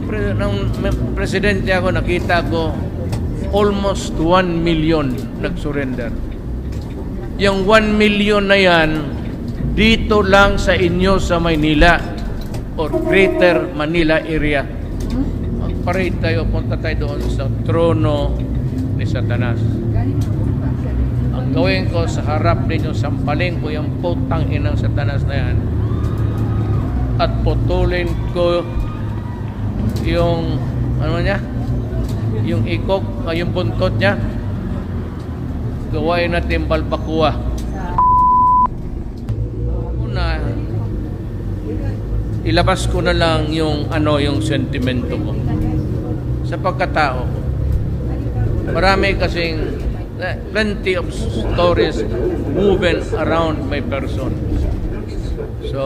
nung presidente ako, nakita ko almost 1 million nag-surrender. Yung 1 million na yan, dito lang sa inyo sa Maynila or Greater Manila area. Mag-parade tayo, punta tayo doon sa trono ni Satanas. Ang gawin ko sa harap ninyo, sampalin ko yung putang inang Satanas na yan at putulin ko yung ano niya, yung ikok, yung buntot niya. Gawain natin balbakuwa. Una, ilabas ko na lang yung yung sentimento ko sa pagkatao. Marami kasing plenty of stories moving around my person. So